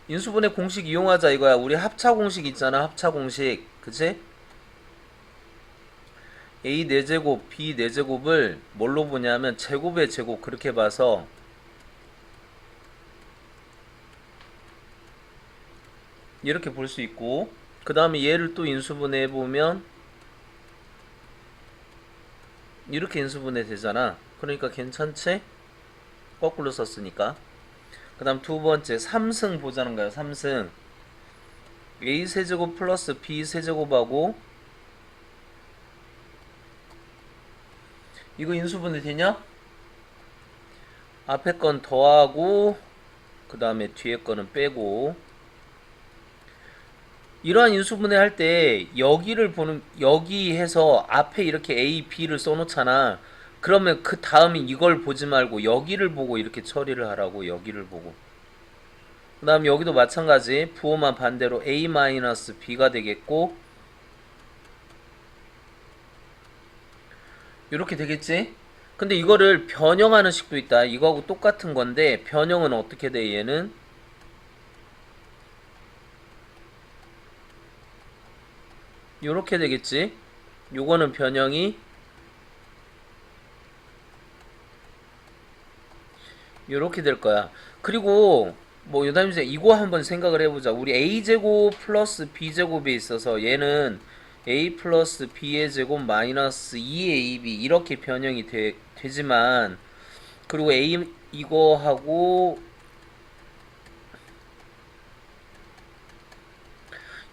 인수분해 공식 이용하자 이거야. 우리 합차 공식 있잖아. 합차 공식. 그치? A 4제곱, B 4제곱을 뭘로 보냐면 제곱의 제곱 그렇게 봐서 이렇게 볼 수 있고, 그 다음에 얘를 또 인수분해 해보면 이렇게 인수분해 되잖아. 그러니까 괜찮지? 거꾸로 썼으니까. 그 다음 두 번째 3승 보자는 거야. 3승 A 세제곱 플러스 B 세제곱하고 이거 인수분해 되냐? 앞에 건 더하고 그 다음에 뒤에 거는 빼고, 이러한 인수분해 할 때 여기를 보는, 여기 해서 앞에 이렇게 A, B를 써놓잖아. 그러면 그 다음에 이걸 보지 말고 여기를 보고 이렇게 처리를 하라고. 여기를 보고. 그 다음 여기도 마찬가지. 부호만 반대로 A-B가 되겠고 이렇게 되겠지? 근데 이거를 변형하는 식도 있다. 이거하고 똑같은 건데 변형은 어떻게 돼? 얘는 요렇게 되겠지? 요거는 변형이 요렇게 될 거야. 그리고 뭐 요다임새 이거 한번 생각을 해보자. 우리 a제곱 플러스 b제곱에 있어서 얘는 a 플러스 b의 제곱 마이너스 2ab 이렇게 변형이 되지만, 그리고 a 이거하고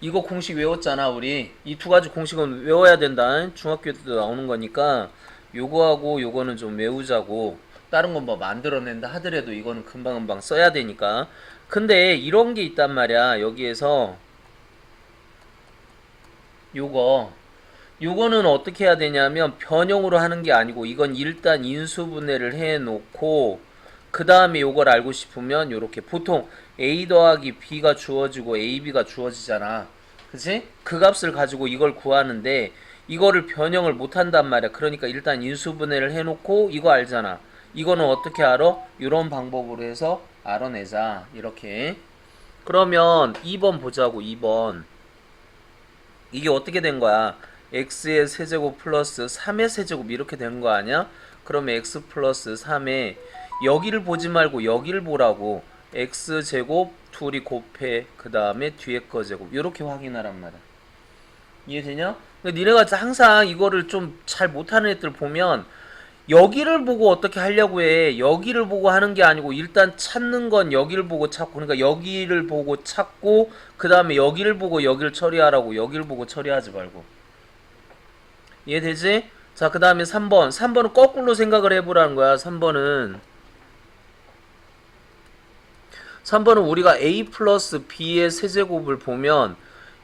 이거 공식 외웠잖아. 우리 이 두 가지 공식은 외워야 된다. 중학교 때도 나오는 거니까 요거하고 요거는 좀 외우자고. 다른 건 뭐 만들어낸다 하더라도 이거는 금방금방 써야 되니까. 근데 이런 게 있단 말이야. 여기에서 요거 요거는 어떻게 해야 되냐면 변형으로 하는 게 아니고 이건 일단 인수분해를 해 놓고 그 다음에 요걸 알고 싶으면 요렇게 보통 a 더하기 b가 주어지고 ab가 주어지잖아. 그치? 그 값을 가지고 이걸 구하는데 이거를 변형을 못 한단 말이야. 그러니까 일단 인수분해를 해 놓고 이거 알잖아. 이거는 어떻게 알아? 이런 방법으로 해서 알아내자. 이렇게. 그러면 2번 보자고. 2번 이게 어떻게 된 거야? x의 세제곱 플러스 3의 세제곱 이렇게 된 거 아니야? 그러면 x 플러스 3에 여기를 보지 말고 여기를 보라고. x제곱 둘이 곱해 그 다음에 뒤에 거 제곱 이렇게 확인하란 말이야. 이해되냐? 근데 니네가 항상 이거를 좀 잘 못하는 애들 보면 여기를 보고 어떻게 하려고 해. 여기를 보고 하는 게 아니고 일단 찾는 건 여기를 보고 찾고, 그러니까 여기를 보고 찾고 그 다음에 여기를 보고 여기를 처리하라고. 여기를 보고 처리하지 말고. 이해되지? 자, 그 다음에 3번. 3번은 거꾸로 생각을 해보라는 거야. 3번은 우리가 a 플러스 b의 세제곱을 보면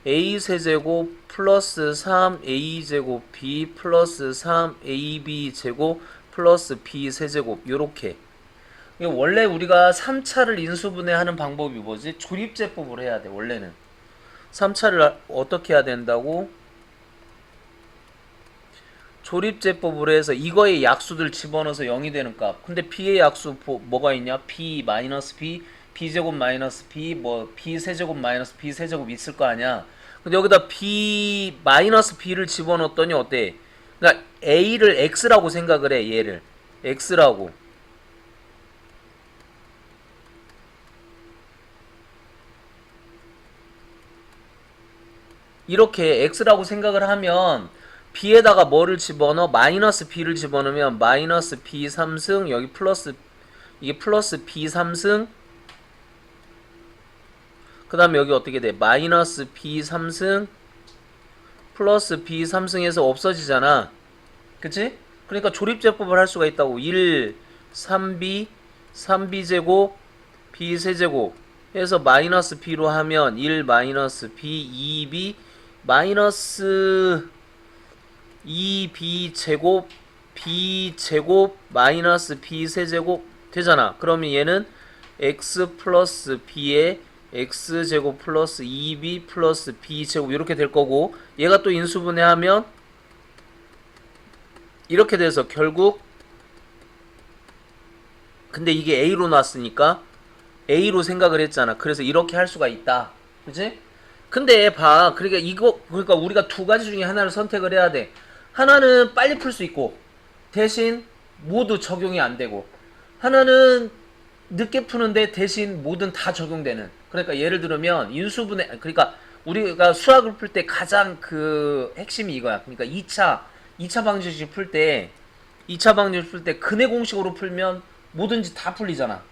a 세제곱 플러스 3a제곱 b 플러스 3ab 제곱 플러스 b 세제곱 요렇게. 원래 우리가 3차를 인수분해하는 방법이 뭐지? 조립제법을 해야 돼. 원래는 3차를 어떻게 해야 된다고? 조립제법으로 해서 이거의 약수들 집어넣어서 0이 되는 값. 근데 b의 약수 뭐가 있냐? b 마이너스 b, b제곱 마이너스 b, 뭐 b 세제곱 마이너스 b 세제곱 있을 거 아니야. 근데 여기다 b 마이너스 b를 집어넣었더니 어때? 그러니까 a를 x라고 생각을 해. 얘를 x라고. 이렇게 x라고 생각을 하면 b에다가 뭐를 집어넣어? 마이너스 b를 집어넣으면 마이너스 b 3승, 여기 플러스, 이게 플러스 b 3승, 그 다음에 여기 어떻게 돼? 마이너스 b 3승 플러스 b 3승에서 없어지잖아. 그치? 그러니까 조립제법을 할 수가 있다고. 1 3b 3b제곱 b 세제곱 해서 마이너스 b로 하면 1 마이너스 b 2b 마이너스 2b 제곱 b 제곱 마이너스 b 세제곱 되잖아. 그러면 얘는 x 플러스 b에 x제곱 플러스 2b 플러스 b제곱 이렇게 될 거고, 얘가 또 인수분해하면 이렇게 돼서 결국, 근데 이게 a로 놨으니까 A로 생각을 했잖아. 그래서 이렇게 할 수가 있다. 그치? 근데 봐. 그러니까 우리가 두 가지 중에 하나를 선택을 해야 돼. 하나는 빨리 풀 수 있고 대신 모두 적용이 안 되고, 하나는 늦게 푸는데 대신 모든 다 적용되는. 그러니까 예를 들면 인수분해, 그러니까 우리가 수학을 풀 때 가장 그 핵심이 이거야. 그러니까 2차 방정식 풀 때, 2차 방정식 풀 때 근해 공식으로 풀면 뭐든지 다 풀리잖아.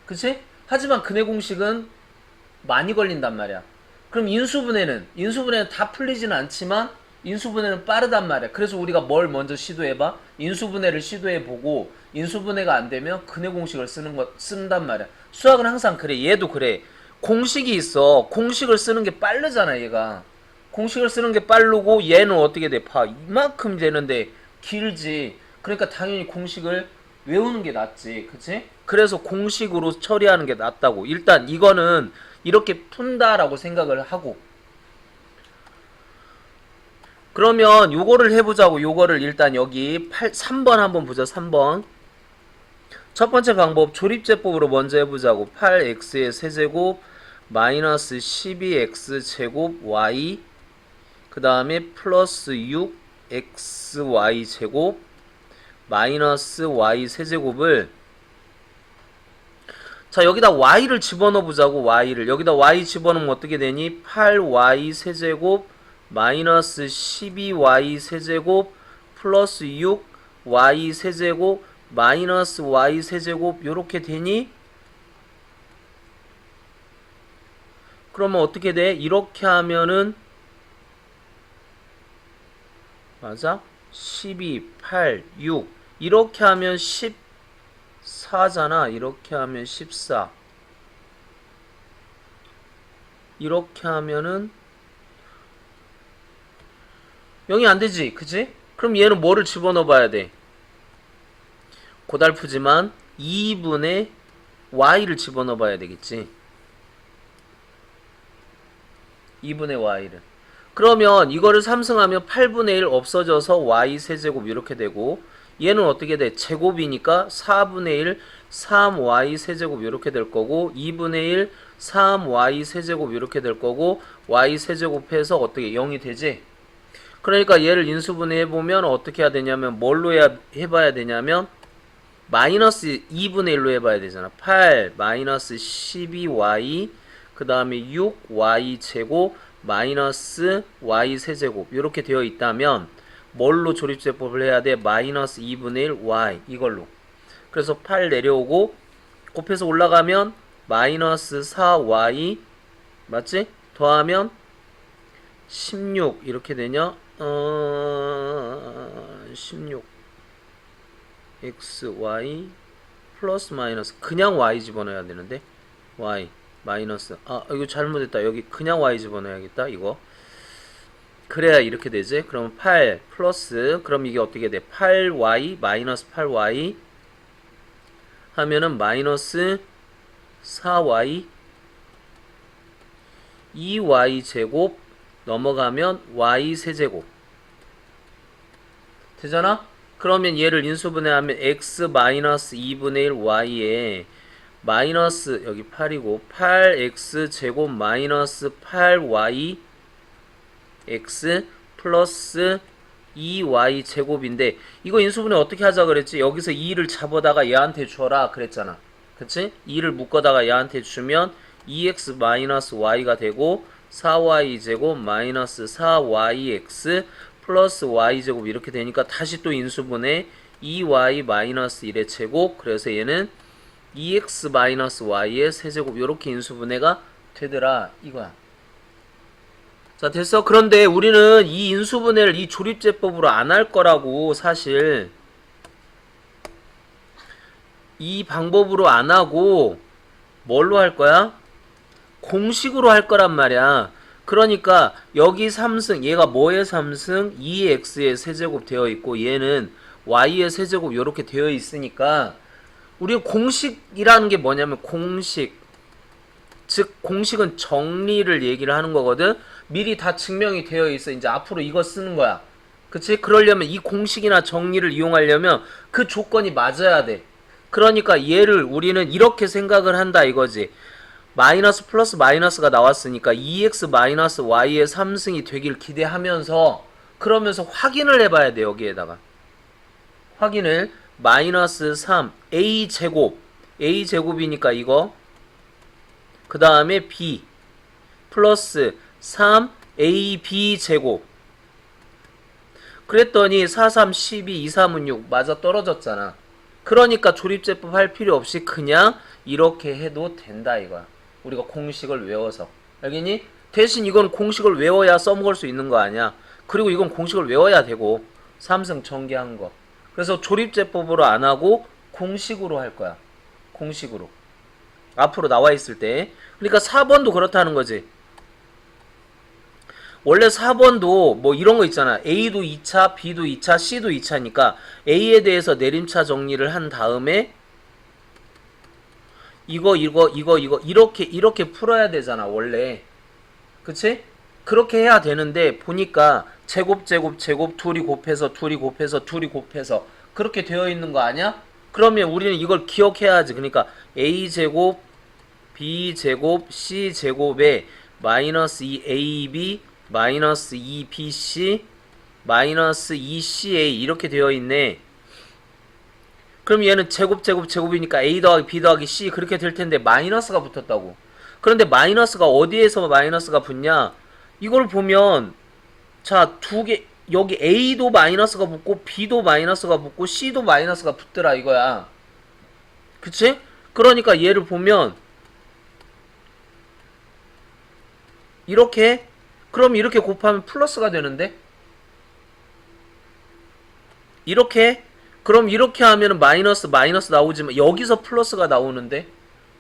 그치? 하지만 근해 공식은 많이 걸린단 말이야. 그럼 인수분해는 다 풀리지는 않지만 인수분해는 빠르단 말이야. 그래서 우리가 뭘 먼저 시도해봐? 인수분해를 시도해보고 인수분해가 안 되면 근해 공식을 쓴단 말이야. 수학은 항상 그래. 얘도 그래. 공식이 있어. 공식을 쓰는 게 빠르잖아, 얘가. 공식을 쓰는 게 빠르고 얘는 어떻게 돼? 봐. 이만큼 되는데 길지. 그러니까 당연히 공식을 외우는 게 낫지. 그치? 그래서 공식으로 처리하는 게 낫다고. 일단 이거는 이렇게 푼다라고 생각을 하고, 그러면 요거를 해보자고. 요거를 일단 여기 3번 한번 보자. 3번 첫 번째 방법 조립제법으로 먼저 해보자고. 8x의 세제곱 마이너스 12x 제곱 y 그 다음에 플러스 6xy 제곱 마이너스 y 세제곱을, 자 여기다 y를 집어넣어 보자고. y를 여기다 y 집어넣으면 어떻게 되니? 8y 세제곱 마이너스 12y 세제곱 플러스 6y 세제곱 마이너스 y 세제곱 요렇게 되니? 그러면 어떻게 돼? 이렇게 하면은 맞아? 12, 8, 6 이렇게 하면 14잖아. 이렇게 하면 14, 이렇게 하면은 0이 안되지. 그치? 그럼 얘는 뭐를 집어넣어 봐야 돼? 고달프지만 2분의 y를 집어넣어 봐야 되겠지. 2분의 y를. 그러면 이거를 삼승하면 8분의 1 없어져서 y 세제곱 이렇게 되고, 얘는 어떻게 돼? 제곱이니까 4분의 1 3y 세제곱 이렇게 될 거고, 2분의 1 3y 세제곱 이렇게 될 거고, y 세제곱해서 어떻게 0이 되지? 그러니까 얘를 인수분해 해보면 어떻게 해야 되냐면 뭘로 해봐야 되냐면 마이너스 2분의 1로 해봐야 되잖아. 8 마이너스 12y 그 다음에 6y 제곱 마이너스 y 세제곱 이렇게 되어 있다면 뭘로 조립제법을 해야 돼? 마이너스 2분의 1 y 이걸로. 그래서 8 내려오고 곱해서 올라가면 마이너스 4y 맞지? 더하면 16 이렇게 되냐? 16 x y 플러스 마이너스 그냥 y 집어넣어야 되는데 y 마이너스 이거 잘못했다. 여기 그냥 y 집어넣어야겠다. 이거 그래야 이렇게 되지. 그럼 8 플러스 그럼 이게 어떻게 돼? 8y 마이너스 8y 하면은 마이너스 4y 2y 제곱 넘어가면 y 세제곱 되잖아? 그러면 얘를 인수분해하면 x 마이너스 2분의 1 y에 마이너스 여기 8이고 8x 제곱 마이너스 8y x 플러스 2y 제곱인데, 이거 인수분해 어떻게 하자 그랬지? 여기서 2를 잡아다가 얘한테 줘라 그랬잖아. 그치? 2를 묶어다가 얘한테 주면 2x 마이너스 y가 되고 4y 제곱 마이너스 4yx 플러스 y제곱 이렇게 되니까 다시 또 인수분해 2y 마이너스 1의 제곱, 그래서 얘는 2x 마이너스 y의 세제곱 이렇게 인수분해가 되더라 이거야. 자 됐어. 그런데 우리는 이 인수분해를 이 조립제법으로 안 할 거라고. 사실 이 방법으로 안 하고 뭘로 할 거야? 공식으로 할 거란 말이야. 그러니까 여기 3승 얘가 뭐의 3승? 2x의 세제곱 되어 있고 얘는 y의 세제곱 이렇게 되어 있으니까 우리가 공식이라는 게 뭐냐면 공식, 즉 공식은 정리를 얘기를 하는 거거든. 미리 다 증명이 되어 있어. 이제 앞으로 이거 쓰는 거야. 그치? 그러려면 이 공식이나 정리를 이용하려면 그 조건이 맞아야 돼. 그러니까 얘를 우리는 이렇게 생각을 한다 이거지. 마이너스 플러스 마이너스가 나왔으니까 2x 마이너스 y의 3승이 되길 기대하면서 그러면서 확인을 해봐야 돼. 여기에다가 확인을 마이너스 3 a제곱 a제곱이니까 이거 그 다음에 b 플러스 3ab제곱 그랬더니 4, 3, 12, 2, 3은 6 맞아 떨어졌잖아. 그러니까 조립제법 할 필요 없이 그냥 이렇게 해도 된다 이거야. 우리가 공식을 외워서. 알겠니? 대신 이건 공식을 외워야 써먹을 수 있는 거 아니야. 그리고 이건 공식을 외워야 되고 삼성 전개한 거. 그래서 조립제법으로 안 하고 공식으로 할 거야. 공식으로. 앞으로 나와 있을 때. 그러니까 4번도 그렇다는 거지. 원래 4번도 뭐 이런 거 있잖아. A도 2차, B도 2차, C도 2차니까 A에 대해서 내림차 정리를 한 다음에 이거 이렇게 풀어야 되잖아 원래. 그치? 그렇게 해야 되는데 보니까 제곱 둘이 곱해서 그렇게 되어 있는 거 아니야? 그러면 우리는 이걸 기억해야지. 그러니까 A제곱 B제곱 C제곱에 마이너스 2AB 마이너스 2BC 마이너스 2CA 이렇게 되어 있네. 그럼 얘는 제곱이니까 A 더하기 B 더하기 C 그렇게 될 텐데 마이너스가 붙었다고. 그런데 마이너스가 어디에서 마이너스가 붙냐? 이걸 보면 자, 두 개 여기 A도 마이너스가 붙고 B도 마이너스가 붙고 C도 마이너스가 붙더라 이거야. 그치? 그러니까 얘를 보면 이렇게 그럼 이렇게 곱하면 플러스가 되는데 이렇게 그럼 이렇게 하면 마이너스 나오지만 여기서 플러스가 나오는데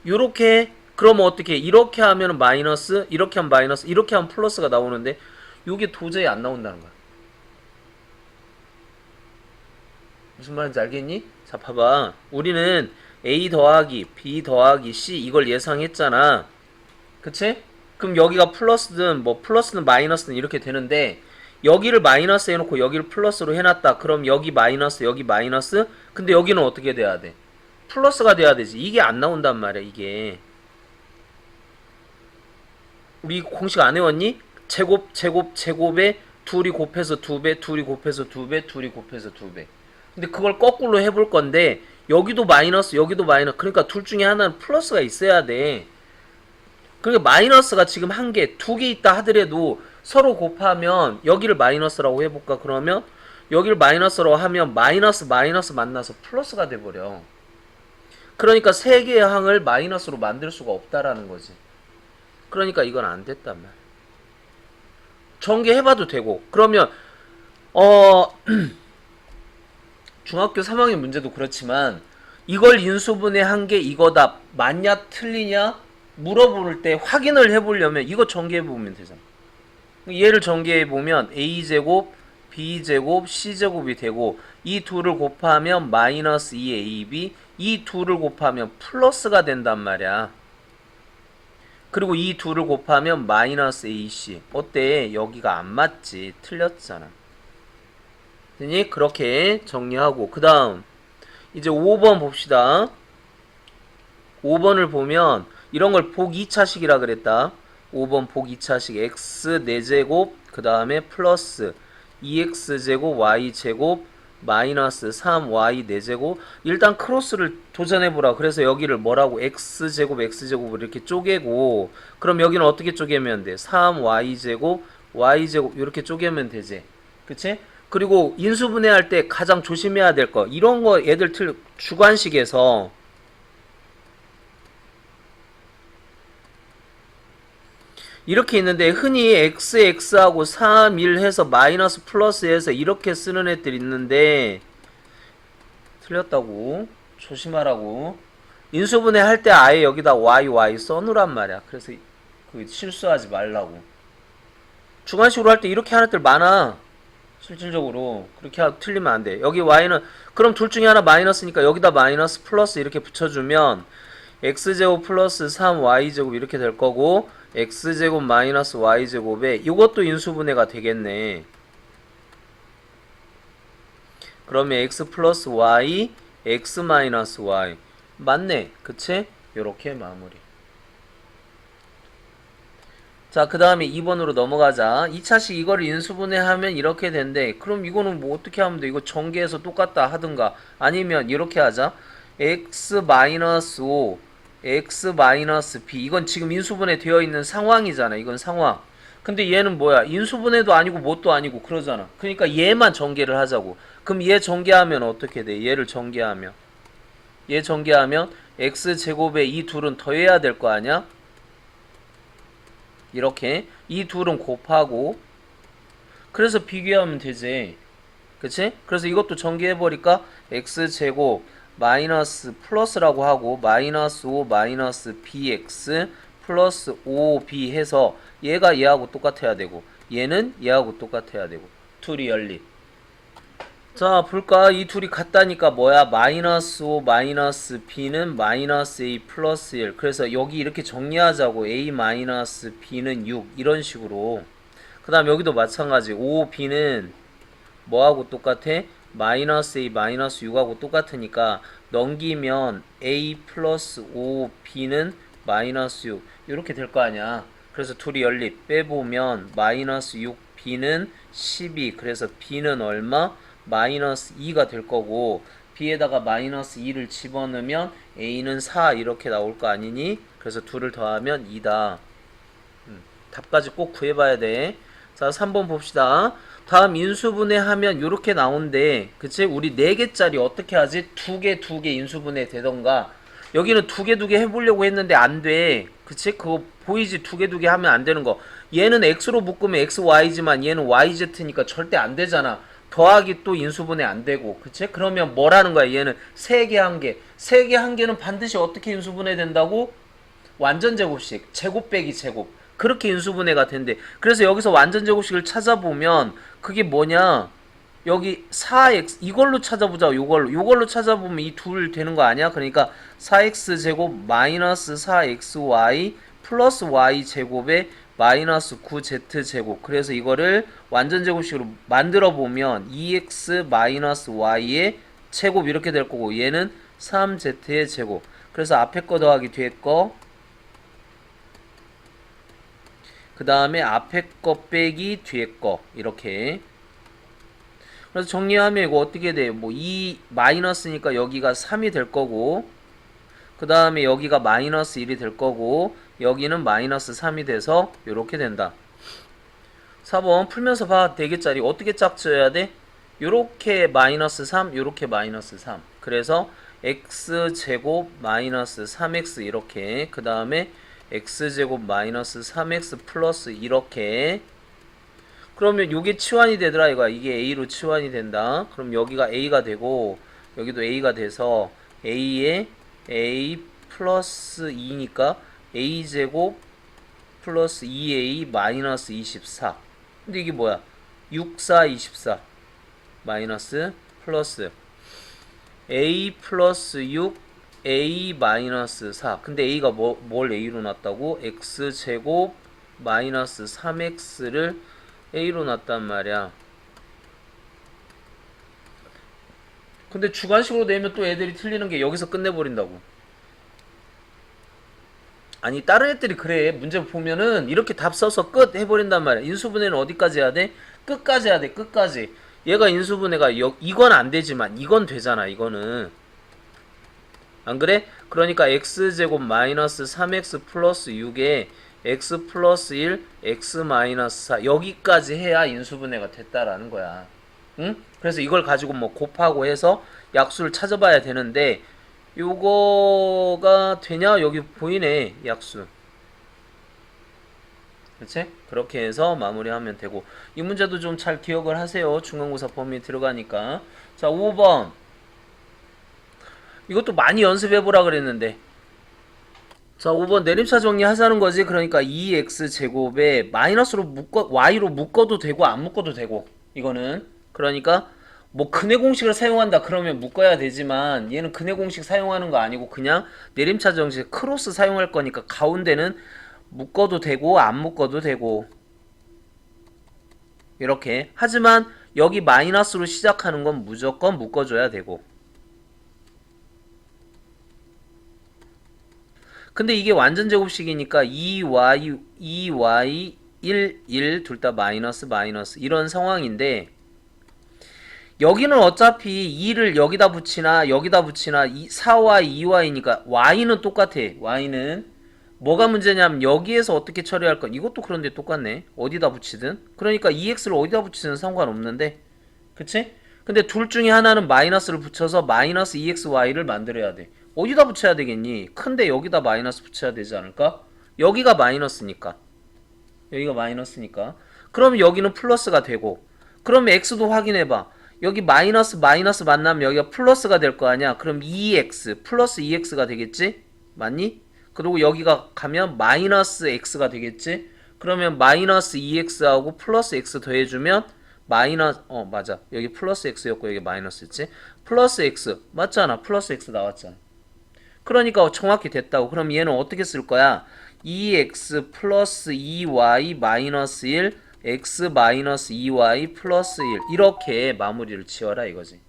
요렇게 그러면 어떻게 이렇게 하면 마이너스 이렇게 하면 마이너스 이렇게 하면 플러스가 나오는데 요게 도저히 안 나온다는 거야. 무슨 말인지 알겠니? 자 봐봐. 우리는 A 더하기 B 더하기 C 이걸 예상했잖아. 그치? 그럼 여기가 플러스든 뭐 플러스든 마이너스든 이렇게 되는데 여기를 마이너스 해놓고 여기를 플러스로 해놨다. 그럼 여기 마이너스 여기 마이너스 근데 여기는 어떻게 돼야 돼? 플러스가 돼야 되지. 이게 안 나온단 말이야 이게. 우리 공식 안 외웠니? 제곱에 둘이 곱해서 2배 둘이 곱해서 2배 둘이 곱해서 2배. 근데 그걸 거꾸로 해볼 건데 여기도 마이너스 여기도 마이너스 그러니까 둘 중에 하나는 플러스가 있어야 돼. 그러니까 마이너스가 지금 한 개, 두 개 있다 하더라도 서로 곱하면 여기를 마이너스라고 해볼까? 그러면 여기를 마이너스라고 하면 마이너스 만나서 플러스가 돼버려. 그러니까 세 개의 항을 마이너스로 만들 수가 없다라는 거지. 그러니까 이건 안 됐단 말이야. 전개해봐도 되고 그러면 중학교 3학년 문제도 그렇지만 이걸 인수분해 한 게 이거다 맞냐 틀리냐 물어볼 때 확인을 해보려면 이거 전개해보면 되잖아. 얘를 전개해보면 A제곱 B제곱 C제곱이 되고 이 둘을 곱하면 마이너스 2AB 이 둘을 곱하면 플러스가 된단 말이야. 그리고 이 둘을 곱하면 마이너스 AC 어때? 여기가 안 맞지. 틀렸잖아. 되니? 그렇게 정리하고 그 다음 이제 5번 봅시다. 5번을 보면 이런 걸 복 2차식이라 그랬다. 5번 복 2차식 x 4제곱 그 다음에 플러스 2x제곱 y제곱 마이너스 3y 4제곱 일단 크로스를 도전해보라. 그래서 여기를 뭐라고 x제곱을 이렇게 쪼개고 그럼 여기는 어떻게 쪼개면 돼? 3y제곱 y제곱 이렇게 쪼개면 되지. 그치? 그리고 인수분해할 때 가장 조심해야 될 거 이런 거 애들 주관식에서 이렇게 있는데 흔히 x하고 3, 1 해서 마이너스 플러스 해서 이렇게 쓰는 애들 있는데 틀렸다고 조심하라고. 인수분해 할 때 아예 여기다 y 써놓으란 말이야. 그래서 그 실수하지 말라고. 주관식으로 할 때 이렇게 하는 애들 많아. 실질적으로 그렇게 틀리면 안 돼. 여기 y는 그럼 둘 중에 하나 마이너스니까 여기다 마이너스 플러스 이렇게 붙여주면 x제곱 플러스 3y제곱 이렇게 될 거고 x제곱 마이너스 y제곱에 이것도 인수분해가 되겠네. 그러면 x 플러스 y x 마이너스 y. 맞네. 그치? 요렇게 마무리. 자, 그 다음에 2번으로 넘어가자. 2차식 이거를 인수분해하면 이렇게 된대. 그럼 이거는 뭐 어떻게 하면 돼? 이거 전개해서 똑같다 하든가. 아니면 이렇게 하자. x 마이너스 5, x 마이너스 b. 이건 지금 인수분해 되어 있는 상황이잖아. 이건 상황. 근데 얘는 뭐야? 인수분해도 아니고 뭣도 아니고 그러잖아. 그러니까 얘만 전개를 하자고. 그럼 얘 전개하면 어떻게 돼? 얘를 전개하면. 얘 전개하면 x제곱에 이 둘은 더해야 될 거 아니야? 이렇게 이 둘은 곱하고 그래서 비교하면 되지. 그치? 그래서 이것도 전개해버릴까? x제곱 마이너스 플러스라고 하고 마이너스 5 마이너스 bx 플러스 5b 해서 얘가 얘하고 똑같아야 되고 얘는 얘하고 똑같아야 되고 둘이 연립. 자 볼까? 이 둘이 같다니까 뭐야? 마이너스 5 마이너스 b는 마이너스 a 플러스 1. 그래서 여기 이렇게 정리하자고. a 마이너스 b는 6 이런 식으로. 그 다음 여기도 마찬가지. 5b는 뭐하고 똑같아? 마이너스 a 마이너스 6하고 똑같으니까 넘기면 a 플러스 5b는 마이너스 6 이렇게 될 거 아니야. 그래서 둘이 연립 빼보면 마이너스 6b는 12. 그래서 b는 얼마? 마이너스 2가 될 거고 b에다가 마이너스 2를 집어넣으면 a는 4 이렇게 나올 거 아니니? 그래서 둘을 더하면 2다. 답까지 꼭 구해봐야 돼. 자 3번 봅시다. 다음 인수분해 하면 요렇게 나온대. 그치? 우리 4개짜리 어떻게 하지? 2개 2개 인수분해 되던가. 여기는 2개 2개 해보려고 했는데 안돼. 그치? 그거 보이지? 2개 2개 하면 안되는 거. 얘는 x로 묶으면 xy지만 얘는 yz니까 절대 안되잖아. 더하기 또 인수분해 안되고. 그치? 그러면 뭐라는 거야? 얘는 3개 1개. 3개 1개는 반드시 어떻게 인수분해 된다고? 완전 제곱식. 제곱 빼기 제곱. 그렇게 인수분해가 된대. 그래서 여기서 완전 제곱식을 찾아보면 그게 뭐냐? 여기 4x 이걸로 찾아보자. 요걸로 찾아보면 이 둘 되는 거 아니야? 그러니까 4x 제곱 마이너스 4xy 플러스 y 제곱에 마이너스 9z 제곱. 그래서 이거를 완전 제곱식으로 만들어 보면 2x 마이너스 y의 제곱 이렇게 될 거고 얘는 3z의 제곱. 그래서 앞에 거 더하기 뒤에 거. 그 다음에 앞에 거 빼기 뒤에 거 이렇게. 그래서 정리하면 이거 어떻게 돼요? 뭐 2 마이너스니까 여기가 3이 될 거고 그 다음에 여기가 마이너스 1이 될 거고 여기는 마이너스 3이 돼서 이렇게 된다. 4번 풀면서 봐. 4개짜리 어떻게 짝지어야 돼? 요렇게 마이너스 3 요렇게 마이너스 3. 그래서 x제곱 마이너스 3x 이렇게. 그 다음에 x제곱 마이너스 3x 플러스 이렇게. 그러면 요게 치환이 되더라 이거야. 이게 a로 치환이 된다. 그럼 여기가 a가 되고 여기도 a가 돼서 a에 a 플러스 2니까 a제곱 플러스 2a 마이너스 24. 근데 이게 뭐야? 6, 4, 24 마이너스 플러스 a 플러스 6 a 마이너스 4. 근데 a가 뭘 a로 놨다고? x제곱 마이너스 3x를 a로 놨단 말이야. 근데 주관식으로 내면 또 애들이 틀리는 게 여기서 끝내버린다고. 아니 다른 애들이 그래. 문제 보면은 이렇게 답 써서 끝 해버린단 말이야. 인수분해는 어디까지 해야 돼? 끝까지 해야 돼. 끝까지. 얘가 인수분해가 이건 안 되지만 이건 되잖아. 이거는 안 그래? 그러니까 x제곱 마이너스 3x 플러스 6에 x 플러스 1 x 마이너스 4 여기까지 해야 인수분해가 됐다라는 거야. 응? 그래서 이걸 가지고 뭐 곱하고 해서 약수를 찾아봐야 되는데 요거가 되냐? 여기 보이네. 약수. 그치? 그렇게 해서 마무리하면 되고 이 문제도 좀 잘 기억을 하세요. 중간고사 범위 들어가니까. 자 5번 이것도 많이 연습해보라 그랬는데 자 5번 내림차 정리하자는 거지. 그러니까 2x제곱에 마이너스로 y로 묶어도 되고 안 묶어도 되고 이거는 그러니까 뭐 근해 공식을 사용한다 그러면 묶어야 되지만 얘는 근해 공식 사용하는 거 아니고 그냥 내림차 정식 크로스 사용할 거니까 가운데는 묶어도 되고 안 묶어도 되고 이렇게. 하지만 여기 마이너스로 시작하는 건 무조건 묶어줘야 되고 근데 이게 완전 제곱식이니까 2y 1 둘 다 마이너스 마이너스 이런 상황인데 여기는 어차피 2를 여기다 붙이나 여기다 붙이나 4y 2y니까 y는 똑같아. y는 뭐가 문제냐면 여기에서 어떻게 처리할 건 이것도 그런데 똑같네. 어디다 붙이든 그러니까 2x를 어디다 붙이든 상관없는데 그치? 근데 둘 중에 하나는 마이너스를 붙여서 마이너스 2xy를 만들어야 돼. 어디다 붙여야 되겠니? 큰데 여기다 마이너스 붙여야 되지 않을까? 여기가 마이너스니까. 여기가 마이너스니까. 그럼 여기는 플러스가 되고 그러면 x도 확인해봐. 여기 마이너스 마이너스 만나면 여기가 플러스가 될 거 아니야. 그럼 2x 플러스 2x가 되겠지? 맞니? 그리고 여기가 가면 마이너스 x가 되겠지? 그러면 마이너스 2x하고 플러스 x 더해주면 마이너스 맞아. 여기 플러스 x였고 여기 마이너스였지? 플러스 x 맞잖아. 플러스 x 나왔잖아. 그러니까 정확히 됐다고. 그럼 얘는 어떻게 쓸 거야? 2x 플러스 2y 마이너스 1 x 마이너스 2y 플러스 1 이렇게 마무리를 지어라 이거지.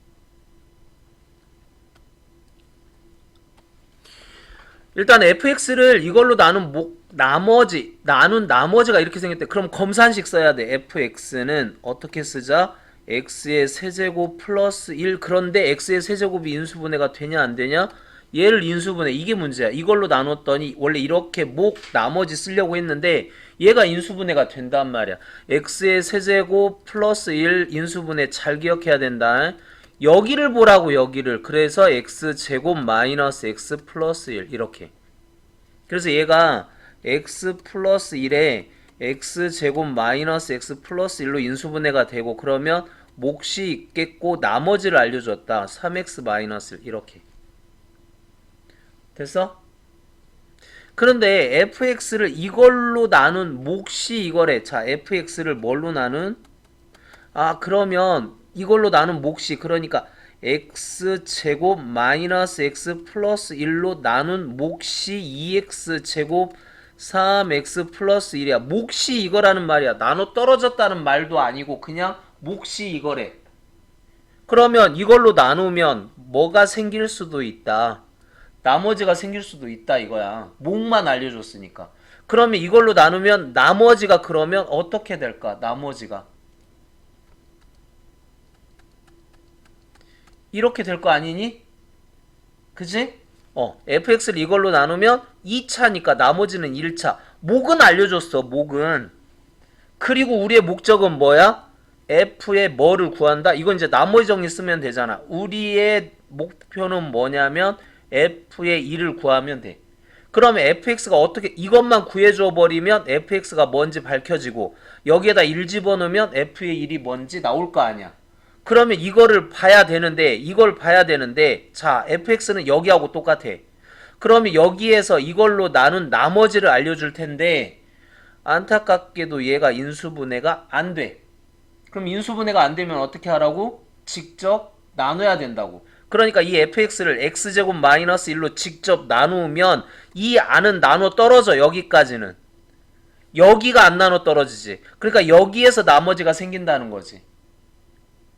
일단 fx를 이걸로 나눈 나머지가 이렇게 생겼대. 그럼 검산식 써야 돼. fx는 어떻게 쓰자? x의 세제곱 플러스 1 그런데 x의 세제곱이 인수분해가 되냐 안 되냐? 얘를 인수분해 이게 문제야. 이걸로 나눴더니 원래 이렇게 나머지 쓰려고 했는데 얘가 인수분해가 된단 말이야. x의 세제곱 플러스 1 인수분해 잘 기억해야 된다. 여기를 보라고 여기를. 그래서 x제곱 마이너스 x 플러스 1 이렇게. 그래서 얘가 x 플러스 1에 x제곱 마이너스 x 플러스 1로 인수분해가 되고 그러면 몫이 있겠고 나머지를 알려줬다. 3x 마이너스 1 이렇게. 됐어? 그런데 fx를 이걸로 나눈 몫이 이거래. 자, fx를 뭘로 나눈? 그러면 이걸로 나눈 몫이 그러니까 x제곱 마이너스 x 플러스 1로 나눈 몫이 2x제곱 3x 플러스 1이야. 몫이 이거라는 말이야. 나눠 떨어졌다는 말도 아니고 그냥 몫이 이거래. 그러면 이걸로 나누면 뭐가 생길 수도 있다. 나머지가 생길 수도 있다 이거야. 몫만 알려줬으니까. 그러면 이걸로 나누면 나머지가 그러면 어떻게 될까? 나머지가 이렇게 될 거 아니니? 그치? fx를 이걸로 나누면 2차니까 나머지는 1차. 몫은 알려줬어. 몫은. 그리고 우리의 목적은 뭐야? f의 뭐를 구한다? 이건 이제 나머지 정리 쓰면 되잖아. 우리의 목표는 뭐냐면 f의 2를 구하면 돼. 그러면 fx가 어떻게 이것만 구해줘 버리면 fx가 뭔지 밝혀지고 여기에다 1 집어넣으면 f의 1이 뭔지 나올 거 아니야. 그러면 이걸 봐야 되는데 자 fx는 여기하고 똑같아. 그러면 여기에서 이걸로 나눈 나머지를 알려줄 텐데 안타깝게도 얘가 인수분해가 안 돼. 그럼 인수분해가 안 되면 어떻게 하라고? 직접 나눠야 된다고. 그러니까 이 fx를 x제곱 마이너스 1로 직접 나누면 이 안은 나눠 떨어져. 여기까지는. 여기가 안 나눠 떨어지지. 그러니까 여기에서 나머지가 생긴다는 거지.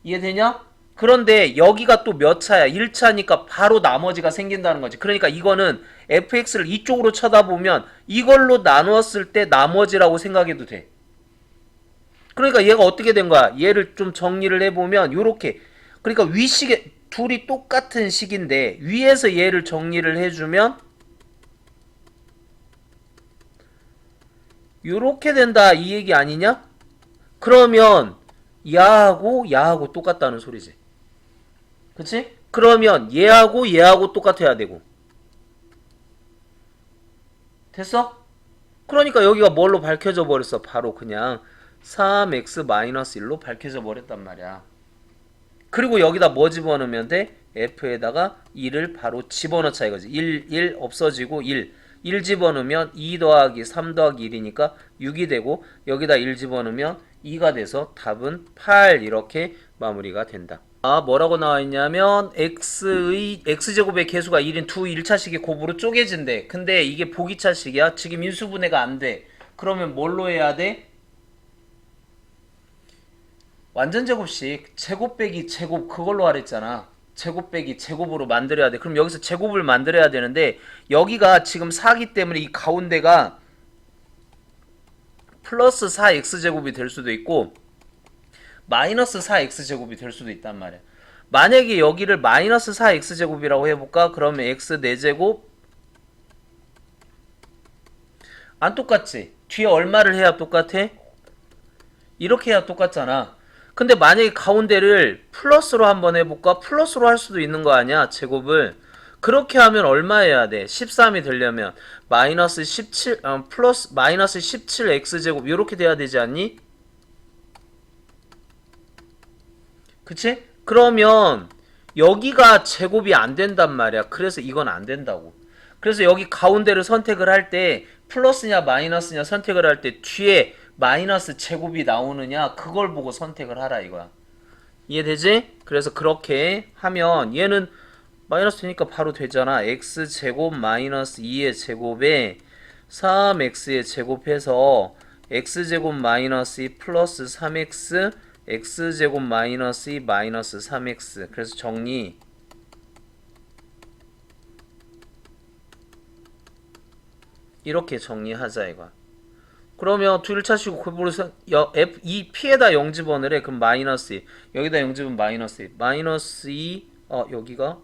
이해되냐? 그런데 여기가 또 몇 차야? 1차니까 바로 나머지가 생긴다는 거지. 그러니까 이거는 fx를 이쪽으로 쳐다보면 이걸로 나누었을 때 나머지라고 생각해도 돼. 그러니까 얘가 어떻게 된 거야? 얘를 좀 정리를 해보면 요렇게. 그러니까 위식에 둘이 똑같은 식인데 위에서 얘를 정리를 해주면 요렇게 된다 이 얘기 아니냐? 그러면 야하고 똑같다는 소리지. 그치? 그러면 얘하고 똑같아야 되고. 됐어? 그러니까 여기가 뭘로 밝혀져 버렸어? 바로 그냥 3x-1로 밝혀져 버렸단 말이야. 그리고 여기다 뭐 집어넣으면 돼? f에다가 2를 바로 집어넣자 이거지. 1 없어지고 1 집어넣으면 2 더하기 3 더하기 1이니까 6이 되고 여기다 1 집어넣으면 2가 돼서 답은 8 이렇게 마무리가 된다. 뭐라고 나와있냐면 x제곱의 개수가 1인 두 1차식이 곱으로 쪼개진대. 근데 이게 보기차식이야. 지금 인수분해가 안 돼. 그러면 뭘로 해야 돼? 완전 제곱식 제곱 빼기 제곱 그걸로 하랬잖아. 제곱 빼기 제곱으로 만들어야 돼. 그럼 여기서 제곱을 만들어야 되는데 여기가 지금 4기 때문에 이 가운데가 플러스 4x제곱이 될 수도 있고 마이너스 4x제곱이 될 수도 있단 말이야. 만약에 여기를 마이너스 4x제곱이라고 해볼까? 그러면 x 4제곱 안 똑같지? 뒤에 얼마를 해야 똑같아? 이렇게 해야 똑같잖아. 근데 만약에 가운데를 플러스로 한번 해볼까? 플러스로 할 수도 있는 거 아니야? 제곱을. 그렇게 하면 얼마 해야 돼? 13이 되려면 마이너스 17 플러스 마이너스 17x제곱 이렇게 돼야 되지 않니? 그치? 그러면 여기가 제곱이 안 된단 말이야. 그래서 이건 안 된다고. 그래서 여기 가운데를 선택을 할 때 플러스냐 마이너스냐 선택을 할 때 뒤에 마이너스 제곱이 나오느냐 그걸 보고 선택을 하라 이거야. 이해되지? 그래서 그렇게 하면 얘는 마이너스 되니까 바로 되잖아. x제곱 마이너스 2의 제곱에 3x의 제곱해서 x제곱 마이너스 2 플러스 3x x제곱 마이너스 2 마이너스 3x. 그래서 정리 이렇게 정리하자 이거. 그러면 두 1차식고 그걸 이 p에다 0 집어넣으래. 그럼 마이너스 2 여기다 0 집으면 마이너스 2 마이너스 2 여기가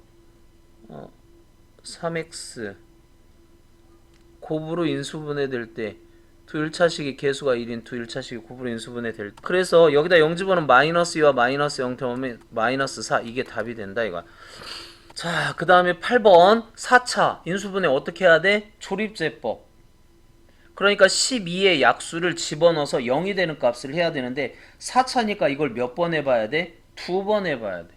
3x 곱으로 인수분해 될 때 두 1차식의 개수가 1인 두 1차식이 곱으로 인수분해 될 때 그래서 여기다 0 집어넣으면 마이너스 2와 마이너스 0 더하면 마이너스 4 이게 답이 된다 이거야. 자, 그 다음에 8번 4차 인수분해 어떻게 해야 돼? 조립제법. 그러니까 12의 약수를 집어넣어서 0이 되는 값을 해야 되는데 4차니까 이걸 몇 번 해봐야 돼? 2번 해봐야 돼.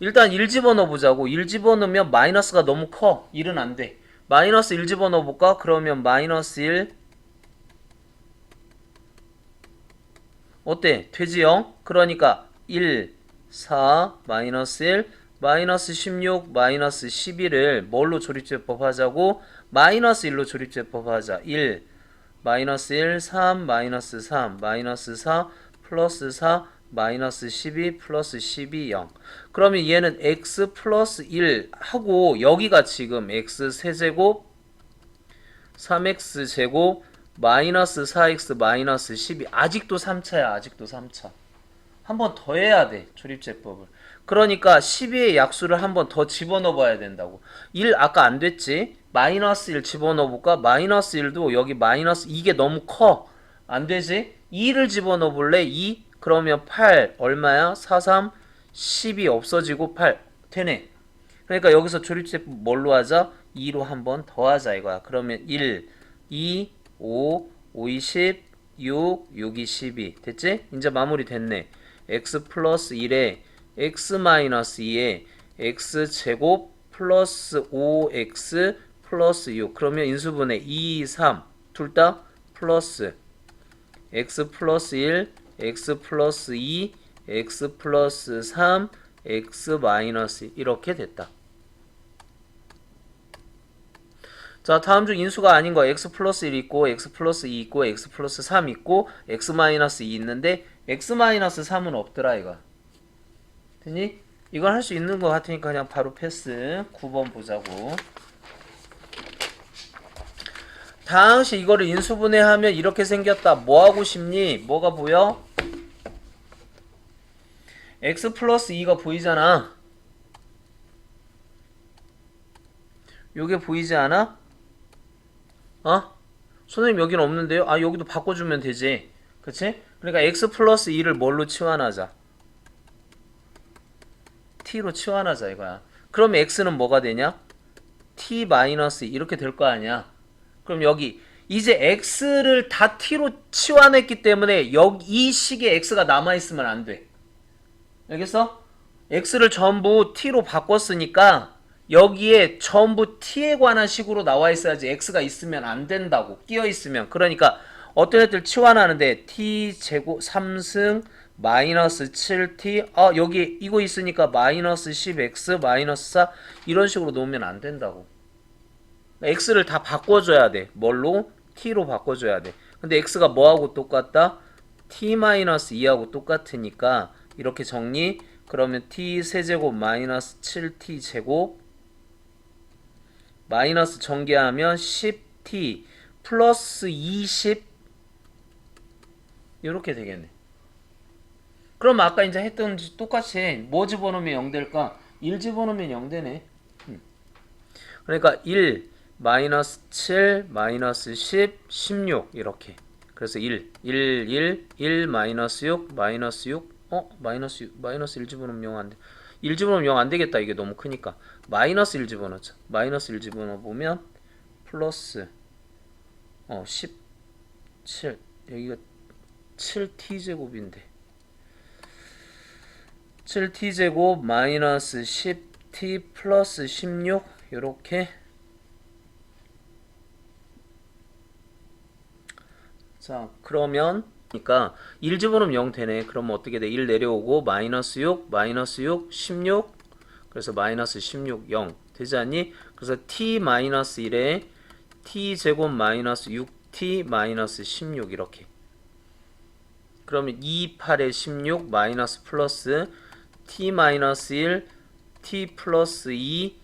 일단 1 집어넣어 보자고. 1 집어넣으면 마이너스가 너무 커. 1은 안 돼. 마이너스 1 집어넣어 볼까? 그러면 마이너스 1 어때? 되지요? 그러니까 1, 4, 마이너스 1, 마이너스 16, 마이너스 11을 뭘로 조립제법 하자고? 마이너스 1로 조립제법 하자. 1, 마이너스 1, 3, 마이너스 3, 마이너스 4, 플러스 4, 마이너스 12, 플러스 12, 0. 그러면 얘는 x 플러스 1 하고 여기가 지금 x 세제곱, 3x 제곱, 마이너스 4x 마이너스 12 아직도 3차야. 아직도 3차. 한 번 더 해야 돼. 조립제법을. 그러니까 12의 약수를 한 번 더 집어넣어 봐야 된다고. 1 아까 안 됐지? 마이너스 1 집어넣어 볼까? 마이너스 1도 여기 마이너스 이게 너무 커. 안 되지? 2를 집어넣어 볼래? 2 그러면 8 얼마야? 4, 3 12 없어지고 8 되네. 그러니까 여기서 조립제법 뭘로 하자? 2로 한 번 더 하자 이거야. 그러면 1 2 5 5 20 6 6 12 됐지? 이제 마무리 됐네. x 플러스 1에 x 마이너스 2에 x 제곱 플러스 5x 플러스 6 그러면 인수분해 2, 3 둘 다 플러스 x 플러스 1 x 플러스 2 x 플러스 3 x 마이너스 1 이렇게 됐다. 자, 다음 중 인수가 아닌 거 x 플러스 1 있고 x 플러스 2 있고 x 플러스 3 있고 x 마이너스 2 있는데 x 마이너스 3은 없더라 이거. 됐니? 이건 할 수 있는 거 같으니까 그냥 바로 패스. 9번 보자고. 당시 이거를 인수분해하면 이렇게 생겼다. 뭐 하고 싶니? 뭐가 보여? x 플러스 2가 보이잖아. 요게 보이지 않아? 선생님 여기는 없는데요? 여기도 바꿔주면 되지. 그치? 그러니까 x 플러스 2를 뭘로 치환하자? t로 치환하자 이거야. 그럼 x는 뭐가 되냐? t 마이너스 2 이렇게 될 거 아니야. 그럼 여기 이제 x를 다 t로 치환했기 때문에 여기 이 식에 x가 남아있으면 안 돼. 알겠어? x를 전부 t로 바꿨으니까 여기에 전부 t에 관한 식으로 나와 있어야지 x가 있으면 안 된다고. 끼어 있으면. 그러니까 어떤 애들 치환하는데 t 제곱 3승 마이너스 7t 여기 이거 있으니까 마이너스 10x 마이너스 4 이런 식으로 놓으면 안 된다고. x를 다 바꿔줘야 돼. 뭘로? t로 바꿔줘야 돼. 근데 x가 뭐하고 똑같다? t 마이너스 2하고 똑같으니까 이렇게 정리. 그러면 t 세제곱 마이너스 7t 제곱 마이너스 전개하면 10t 플러스 20 이렇게 되겠네. 그럼 아까 이제 했던 똑같이 뭐 집어넣으면 0 될까? 1 집어넣으면 0 되네. 그러니까 1 마이너스 7 마이너스 10 16 이렇게. 그래서 1 마이너스 6 마이너스 6 마이너스 1 집어넣으면 0 안 돼. 1 집어넣으면 0 안 되겠다. 이게 너무 크니까. 마이너스 1 집어넣자. 마이너스 1 집어넣어 보면 플러스 17 여기가 7t 제곱인데 7t 제곱 마이너스 10t 플러스 16 요렇게. 자 그러면 그러니까 1 집어넣으면 0 되네. 그러면 어떻게 돼? 1 내려오고 마이너스 6 마이너스 6 16 그래서 마이너스 16 0 되지 않니? 그래서 t 마이너스 1에 t 제곱 마이너스 6t 마이너스 16 이렇게. 그러면 2 8에 16 마이너스 플러스 t 마이너스 1 t 플러스 2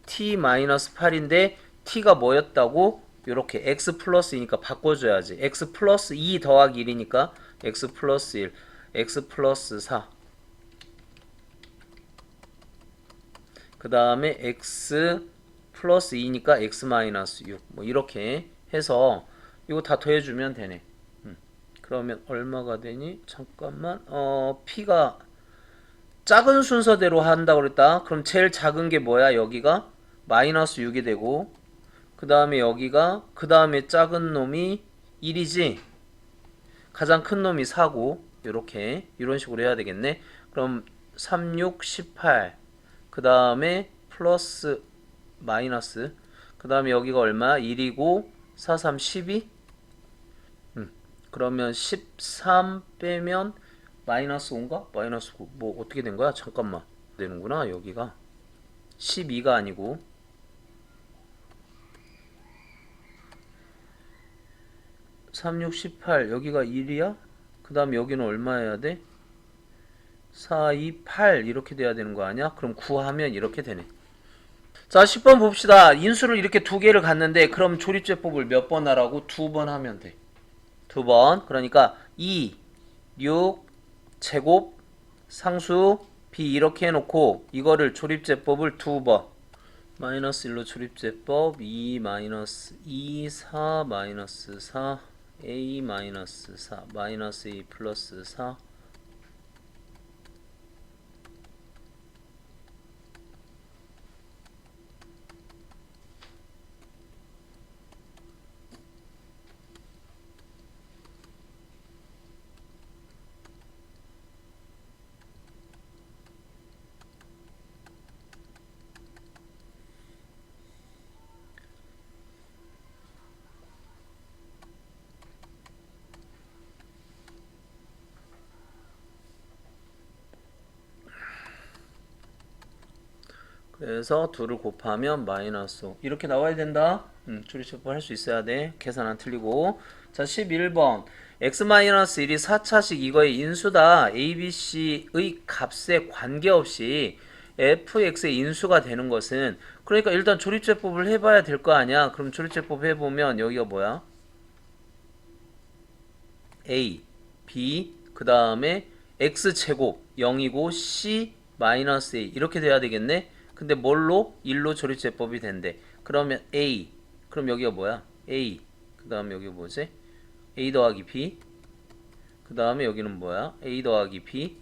t 마이너스 8인데 t가 뭐였다고? 요렇게 x 플러스이니까 바꿔줘야지. x 플러스 2 더하기 1이니까 x 플러스 1 x 플러스 4 그 다음에 x 플러스 2니까 x 마이너스 6 뭐 이렇게 해서 이거 다 더해주면 되네. 그러면 얼마가 되니? 잠깐만 p가 작은 순서대로 한다고 그랬다. 그럼 제일 작은 게 뭐야? 여기가 마이너스 6이 되고 그 다음에 여기가 그 다음에 작은 놈이 1이지 가장 큰 놈이 4고 요렇게 이런 식으로 해야 되겠네. 그럼 3, 6, 18 그 다음에 플러스 마이너스 그 다음에 여기가 얼마야? 1이고 4, 3, 12 그러면 13 빼면 마이너스 5인가? 마이너스 9 뭐 어떻게 된 거야? 잠깐만 되는구나. 여기가 12가 아니고 3, 6, 18 여기가 1이야? 그 다음에 여기는 얼마 해야 돼? 4, 2, 8 이렇게 돼야 되는 거 아니야? 그럼 9 하면 이렇게 되네. 자 10번 봅시다. 인수를 이렇게 두 개를 갖는데 그럼 조립제법을 몇 번 하라고? 2번 하면 돼. 2번. 그러니까 2, 6 제곱 상수 b 이렇게 해놓고 이거를 조립제법을 2번 마이너스 1로 조립제법 2 마이너스 2 4 마이너스 4 a 마이너스 4 마이너스 2 플러스 4 그래서 2를 곱하면 마이너스 5 이렇게 나와야 된다. 조립제법 할 수 있어야 돼. 계산 안 틀리고. 자 11번 x-1이 4차식 이거의 인수다. abc의 값에 관계없이 fx의 인수가 되는 것은 그러니까 일단 조립제법을 해봐야 될 거 아니야. 그럼 조립제법 해보면 여기가 뭐야? a, b 그 다음에 x제곱 0이고 c 마이너스 a 이렇게 돼야 되겠네. 근데 뭘로? 1로 조립제법이 된대. 그러면 a 그럼 여기가 뭐야? a 그 다음에 여기 뭐지? a 더하기 b 그 다음에 여기는 뭐야? a 더하기 b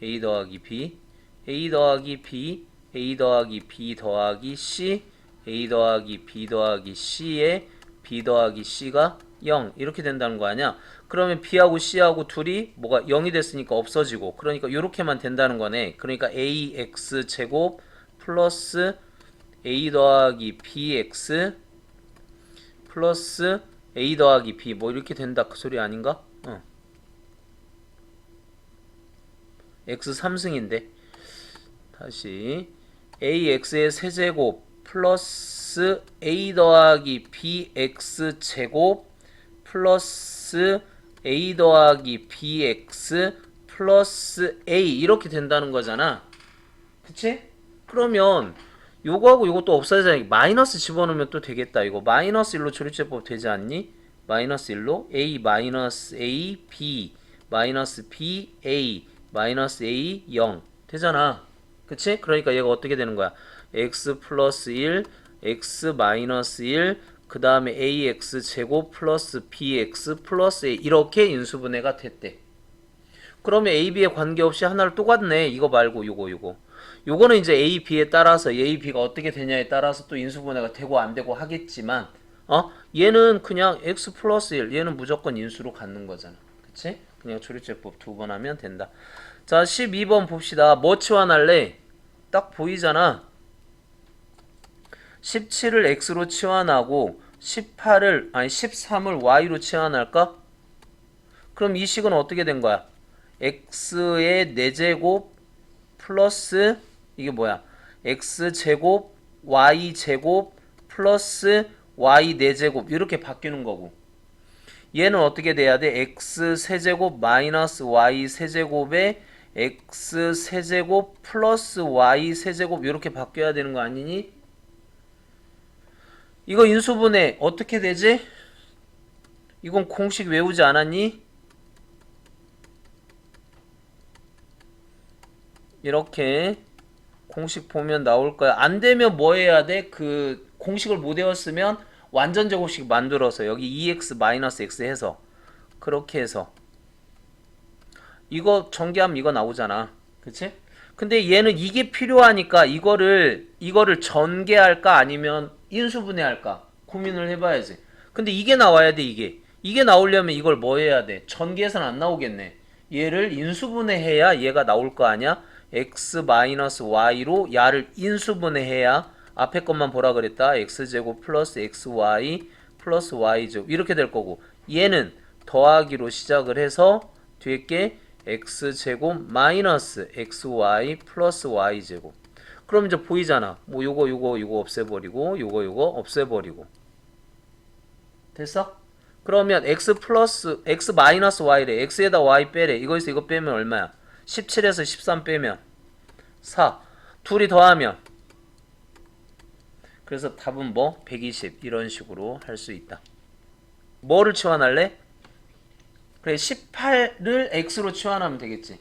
a 더하기 b a 더하기 b a 더하기 b 더하기 c a 더하기 b 더하기 c에 b 더하기 c가 0 이렇게 된다는 거 아니야? 그러면 b하고 c하고 둘이 뭐가 0이 됐으니까 없어지고 그러니까 이렇게만 된다는 거네. 그러니까 ax 제곱 플러스 a 더하기 bx 플러스 a 더하기 b 뭐 이렇게 된다 그 소리 아닌가? x 3승인데 다시 ax의 세제곱 플러스 a 더하기 bx 제곱 플러스 a 더하기 bx 플러스 A 이렇게 된다는 거잖아. 그치? 그러면 요거하고 요것도 없어지잖아. 마이너스 집어넣으면 또 되겠다. 이거 마이너스 1로 조립제법 되지 않니? 마이너스 1로 A 마이너스 A B 마이너스 B A 마이너스 A 0 되잖아. 그치? 그러니까 얘가 어떻게 되는 거야? x 플러스 1 x 마이너스 1 그 다음에 ax 제곱 플러스 bx 플러스 a 이렇게 인수분해가 됐대. 그러면 a, b에 관계없이 하나를 또 갖네. 이거 말고 요거는 이제 a, b에 따라서 a, b가 어떻게 되냐에 따라서 또 인수분해가 되고 안 되고 하겠지만 얘는 그냥 x 플러스 1 얘는 무조건 인수로 갖는 거잖아. 그치? 그냥 조립제법 두 번 하면 된다. 자 12번 봅시다. 뭐 치환할래? 딱 보이잖아. 17을 x로 치환하고 13을 y로 치환할까? 그럼 이 식은 어떻게 된 거야? x의 4제곱 플러스 이게 뭐야? x제곱 y제곱 플러스 y 4제곱 이렇게 바뀌는 거고, 얘는 어떻게 돼야 돼? x 세제곱 마이너스 y 세제곱에 x 세제곱 플러스 y 세제곱 이렇게 바뀌어야 되는 거 아니니? 이거 인수분해 어떻게 되지? 이건 공식 외우지 않았니? 이렇게 공식 보면 나올 거야. 안 되면 뭐 해야 돼? 그 공식을 못 외웠으면 완전 제곱식 만들어서 여기 2x-x 해서 그렇게 해서 이거 전개하면 이거 나오잖아. 그치? 근데 얘는 이게 필요하니까 이거를 전개할까 아니면 인수분해할까 고민을 해봐야지. 근데 이게 나와야 돼. 이게 나오려면 이걸 뭐 해야 돼? 전개해서는 안 나오겠네. 얘를 인수분해해야 얘가 나올 거 아니야? x-y로 야를 인수분해해야 앞에 것만 보라 그랬다. x제곱 플러스 xy 플러스 y제곱 이렇게 될 거고, 얘는 더하기로 시작을 해서 뒤에 게 x제곱 마이너스 xy 플러스 y제곱. 그럼 이제 보이잖아. 뭐 요거 없애버리고 요거 없애버리고 됐어? 그러면 x 플러스 x 마이너스 y래. x에다 y 빼래. 이거에서 이거 빼면 얼마야? 17에서 13 빼면 4. 둘이 더하면, 그래서 답은 뭐 120 이런 식으로 할 수 있다. 뭐를 치환할래? 그래 18을 x로 치환하면 되겠지.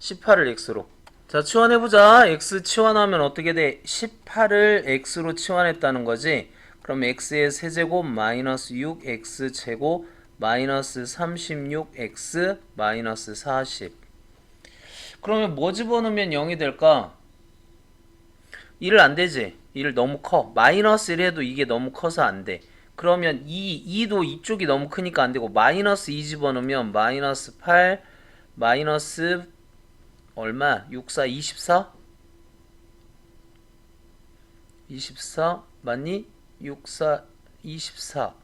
18을 x로. 자 치환해보자. x 치환하면 어떻게 돼? 18을 x로 치환했다는 거지. 그럼 x의 세제곱 마이너스 6x 제곱 마이너스 36x 마이너스 40. 그러면 뭐 집어넣으면 0이 될까? 1을 안 되지. 1 너무 커. 마이너스 1 해도 이게 너무 커서 안 돼. 그러면 2도 이쪽이 너무 크니까 안 되고 마이너스 2 집어넣으면 마이너스 8 마이너스 얼마? 64 24? 24 맞니? 64 24.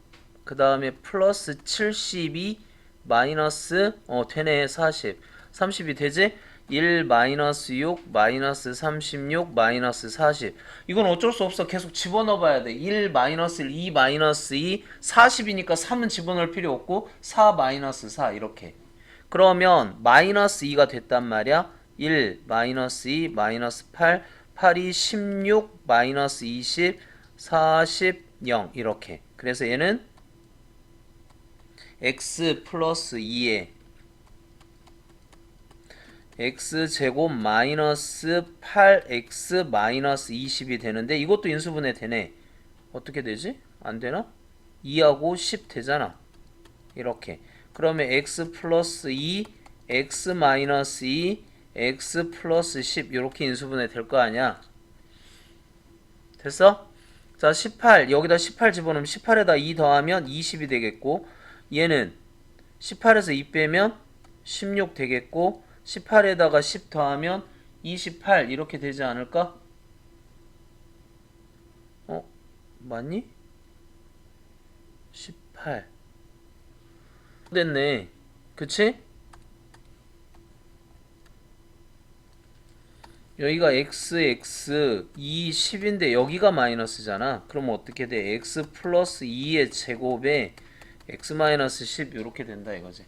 그 다음에 플러스 72 마이너스 되네 40. 30이 되지? 1 마이너스 6 마이너스 36 마이너스 40. 이건 어쩔 수 없어. 계속 집어넣어 봐야 돼. 1 마이너스 1 2 마이너스 2 40이니까 3은 집어넣을 필요 없고 4 마이너스 4 이렇게. 그러면 마이너스 2가 됐단 말이야. 1 마이너스 2 마이너스 8 8이 16 마이너스 20 40 0 이렇게. 그래서 얘는 x 플러스 2에 x제곱 마이너스 8x 마이너스 20이 되는데 이것도 인수분해 되네. 어떻게 되지? 안 되나? 2하고 10 되잖아. 이렇게. 그러면 x 플러스 2 x 마이너스 2 x 플러스 10 이렇게 인수분해 될 거 아니야. 됐어? 자 18 여기다 18 집어넣으면 18에다 2 더하면 20이 되겠고, 얘는 18에서 2 빼면 16 되겠고 18에다가 10 더하면 28 이렇게 되지 않을까? 맞니? 18 됐네. 그치? 여기가 x 2 10인데 여기가 마이너스잖아. 그럼 어떻게 돼? x 플러스 2의 제곱에 x 마이너스 10 이렇게 된다 이거지.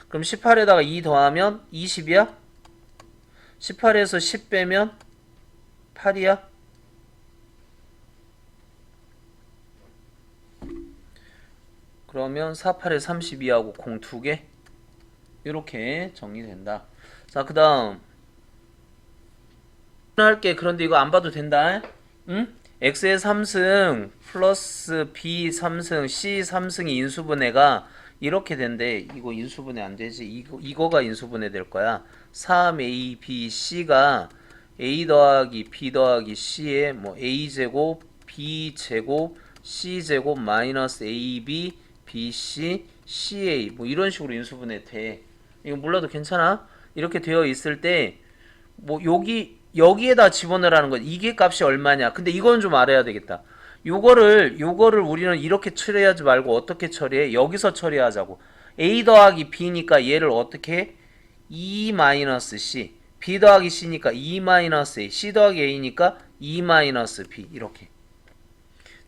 그럼 18에다가 2 더하면 20이야? 18에서 10 빼면 8이야? 그러면 4, 8에 32하고 0 2개? 이렇게 정리된다. 자, 그 다음 할게. 그런데 이거 안 봐도 된다. 응? x의 3승 플러스 b 3승 c 3승이 인수분해가 이렇게 된대. 이거 인수분해 안 되지. 이거가 인수분해 될 거야. 3a b c가 a 더하기 b 더하기 c에 뭐 a 제곱 b 제곱 c 제곱 마이너스 a b b c c a 뭐 이런 식으로 인수분해 돼. 이거 몰라도 괜찮아? 이렇게 되어 있을 때 뭐 여기에다 집어넣으라는 건 이게 값이 얼마냐. 근데 이건 좀 알아야 되겠다. 요거를 우리는 이렇게 처리하지 말고 어떻게 처리해? 여기서 처리하자고. a 더하기 b니까 얘를 어떻게 해? 2 마이너스 c. b 더하기 c니까 2 마이너스 a. c 더하기 a니까 2 마이너스 b. 이렇게.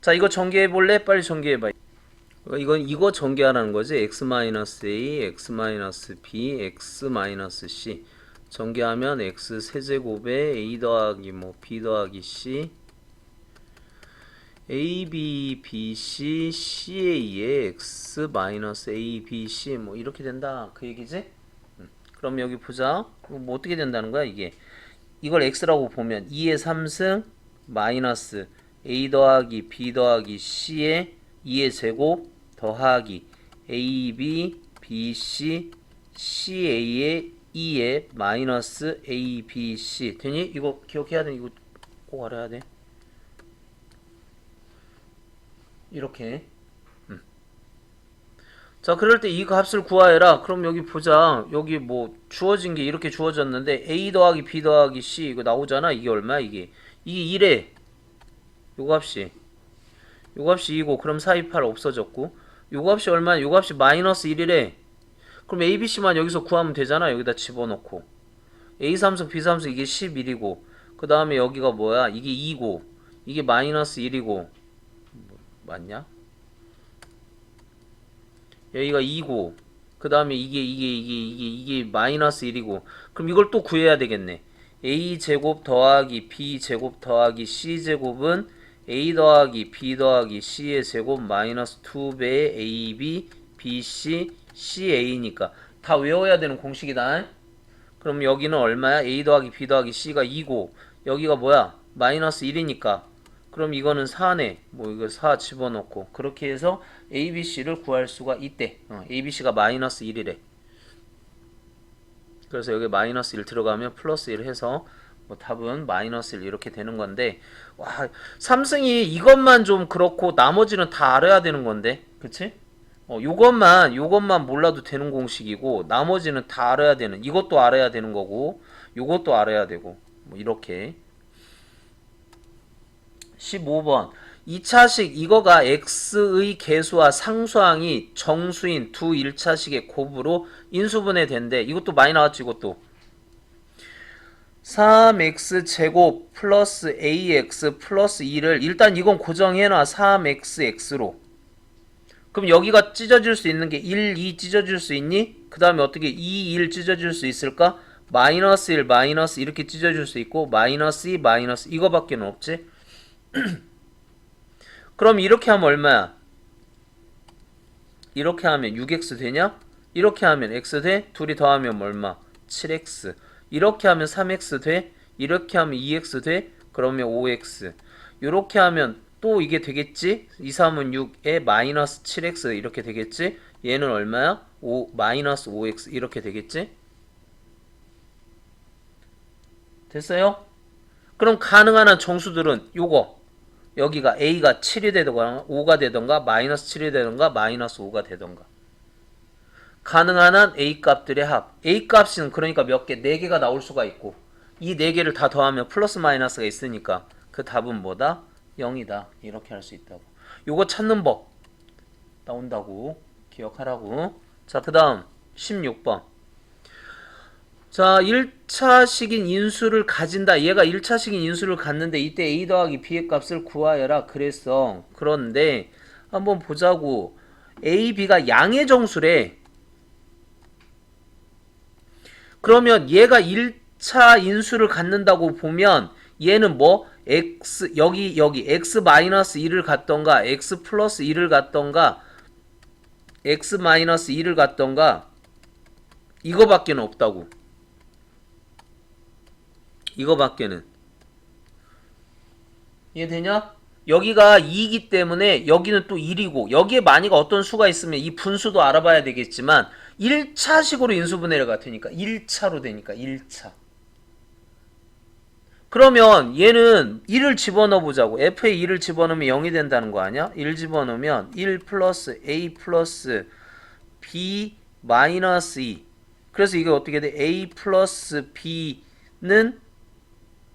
자, 이거 전개해 볼래? 빨리 전개해 봐. 이거 전개하라는 거지. x 마이너스 a, x 마이너스 b, x 마이너스 c. 전개하면 x 세제곱에 a 더하기 뭐 b 더하기 c a, b, b, c, c, a에 x 마이너스 a, b, c 뭐 이렇게 된다. 그 얘기지? 그럼 여기 보자. 뭐 어떻게 된다는 거야 이게. 이걸 x라고 보면 2의 3승 마이너스 a 더하기 b 더하기 c에 2의 제곱 더하기 a, b, b, c, c, a에 2에 마이너스 a, b, c 되니? 이거 기억해야 돼. 이거 꼭 알아야 돼. 이렇게. 자, 그럴 때 이 값을 구하해라. 그럼 여기 보자. 여기 뭐 주어진 게 이렇게 주어졌는데 a 더하기 b 더하기 c 이거 나오잖아. 이게 얼마야 이게? 이게 1에 요 값이 2고 그럼 4, 2, 8 없어졌고 요 값이 얼마야? 요 값이 마이너스 1이래. 그럼 a, b, c만 여기서 구하면 되잖아. 여기다 집어넣고 a 삼승 b 삼승 이게 11이고 그 다음에 여기가 뭐야? 이게 2고 이게 마이너스 1이고 맞냐? 여기가 2고 그 다음에 이게 마이너스 1이고 그럼 이걸 또 구해야 되겠네. a 제곱 더하기 b 제곱 더하기 c 제곱은 a 더하기 b 더하기 c의 제곱 마이너스 2배의 ab bc ca니까 다 외워야 되는 공식이다. 그럼 여기는 얼마야? a 더하기 b 더하기 c가 2고 여기가 뭐야? 마이너스 1이니까 그럼 이거는 4네. 뭐 이거 4 집어넣고 그렇게 해서 a, b, c를 구할 수가 있대. a, b, c가 마이너스 1이래. 그래서 여기 마이너스 1 들어가면 플러스 1 해서 뭐 답은 마이너스 1 이렇게 되는 건데 와 삼승이 이것만 좀 그렇고 나머지는 다 알아야 되는 건데 그치? 요것만 몰라도 되는 공식이고 나머지는 다 알아야 되는 이것도 알아야 되는 거고 요것도 알아야 되고 뭐 이렇게 15번 2차식 이거가 x의 계수와 상수항이 정수인 두 1차식의 곱으로 인수분해 된대. 이것도 많이 나왔지 이것도 3x 제곱 플러스 ax 플러스 2를 일단 이건 고정해놔. 3xx로 그럼 여기가 찢어질 수 있는 게 1, 2 찢어질 수 있니? 그 다음에 어떻게 2, 1 찢어질 수 있을까? 마이너스 1, 마이너스 이렇게 찢어질 수 있고 마이너스 2, 마이너스 이거밖에 없지? 그럼 이렇게 하면 얼마야? 이렇게 하면 6x 되냐? 이렇게 하면 x 돼? 둘이 더하면 얼마? 7x 이렇게 하면 3x 돼? 이렇게 하면 2x 돼? 그러면 5x 이렇게 하면 또 이게 되겠지? 2, 3은 6에 마이너스 7x 이렇게 되겠지? 얘는 얼마야? 마이너스 5x 이렇게 되겠지? 됐어요? 그럼 가능한 한 정수들은 요거 여기가 a가 7이 되던가 5가 되던가 마이너스 7이 되던가 마이너스 5가 되던가 가능한 한 a 값들의 합 a 값은 그러니까 몇 개? 4개가 나올 수가 있고 이 4개를 다 더하면 플러스 마이너스가 있으니까 그 답은 뭐다? 0이다 이렇게 할 수 있다고. 요거 찾는 법 나온다고 기억하라고. 자, 그 다음 16번 자 1차식인 인수를 가진다. 얘가 1차식인 인수를 갖는데 이때 a 더하기 b의 값을 구하여라 그랬어. 그런데 한번 보자고. a, b가 양의 정수래. 그러면 얘가 1차 인수를 갖는다고 보면 얘는 뭐 x 여기 x-1을 갖던가 x 플러스 1을 갖던가 x-2를 갖던가 이거밖에는 없다고. 이거밖에는. 이해되냐? 여기가 2이기 때문에 여기는 또 1이고 여기에 만약 어떤 수가 있으면 이 분수도 알아봐야 되겠지만 1차식으로 인수분해를 같으니까 1차로 되니까 1차. 그러면 얘는 1을 집어넣어 보자고. f에 1을 집어넣으면 0이 된다는 거 아니야? 1 집어넣으면 1 플러스 a 플러스 b 마이너스 2. 그래서 이게 어떻게 돼? a 플러스 b는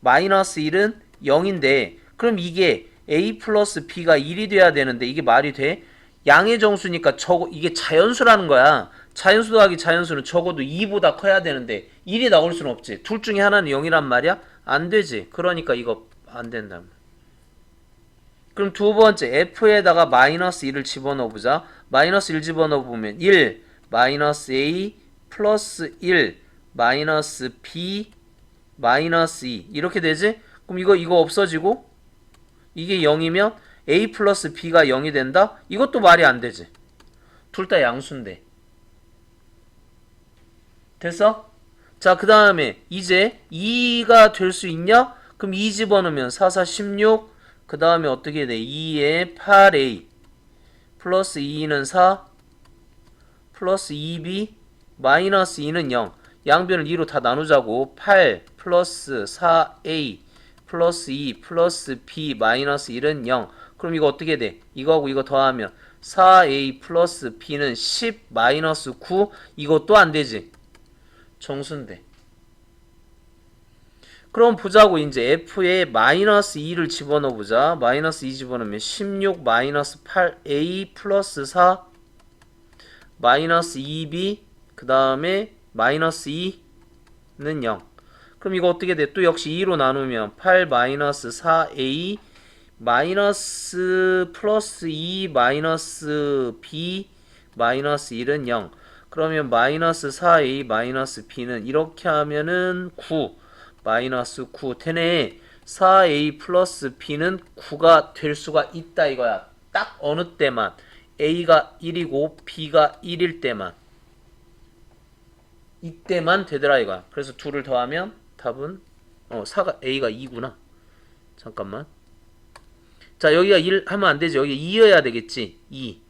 마이너스 1은 0인데 그럼 이게 a 플러스 b가 1이 돼야 되는데 이게 말이 돼? 양의 정수니까 이게 자연수라는 거야. 자연수 더하기 자연수는 적어도 2보다 커야 되는데 1이 나올 수는 없지. 둘 중에 하나는 0이란 말이야? 안 되지. 그러니까 이거 안 된다. 그럼 두 번째 f에다가 마이너스 1을 집어넣어 보자. 마이너스 1 집어넣어 보면 1 마이너스 a 플러스 1 마이너스 b 마이너스 2 이렇게 되지? 그럼 이거 없어지고 이게 0이면 a 플러스 b가 0이 된다? 이것도 말이 안 되지. 둘 다 양수인데. 됐어? 자, 그 다음에 이제 2가 될 수 있냐? 그럼 2 집어넣으면 4, 4, 16. 그 다음에 어떻게 돼? 2에 8a 플러스 2는 4 플러스 2b 마이너스 2는 0. 양변을 2로 다 나누자고. 8 플러스 4a 플러스 2 플러스 b 마이너스 1은 0. 그럼 이거 어떻게 돼? 이거하고 이거 더하면 4a 플러스 b는 10 마이너스 9. 이것도 안 되지. 정수인데. 그럼 보자고. 이제 f에 마이너스 2를 집어넣어 보자. 마이너스 2 집어넣으면 16 마이너스 8a 플러스 4 마이너스 2b 그 다음에 마이너스 2는 0. 그럼 이거 어떻게 돼? 또 역시 2로 나누면 8 마이너스 4a 마이너스 플러스 2 마이너스 b 마이너스 1은 0. 그러면 마이너스 4a 마이너스 b는 이렇게 하면은 9 마이너스 9 되네. 4a 플러스 b는 9가 될 수가 있다 이거야. 딱 어느 때만 a가 1이고 b가 1일 때만. 이때만 되더라 이거야. 그래서 둘을 더하면 답은 4가 a가 2구나. 잠깐만. 자, 여기가 1 하면 안 되지. 여기 2여야 되겠지. 2.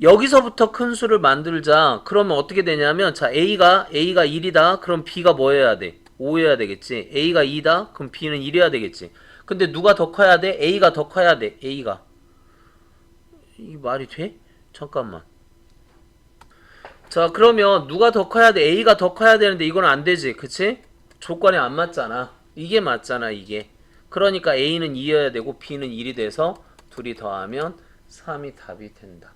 여기서부터 큰 수를 만들자. 그러면 어떻게 되냐면 자, a가 1이다. 그럼 b가 뭐 해야 돼? 5여야 되겠지. a가 2다. 그럼 b는 1이어야 되겠지. 근데 누가 더 커야 돼? a가 더 커야 돼. a가. 이 말이 돼? 잠깐만. 자, 그러면 누가 더 커야 돼? a가 더 커야 되는데 이건 안 되지. 그치? 조건이 안 맞잖아. 이게 맞잖아, 이게. 그러니까 a는 2여야 되고 b는 1이 돼서 둘이 더하면 3이 답이 된다.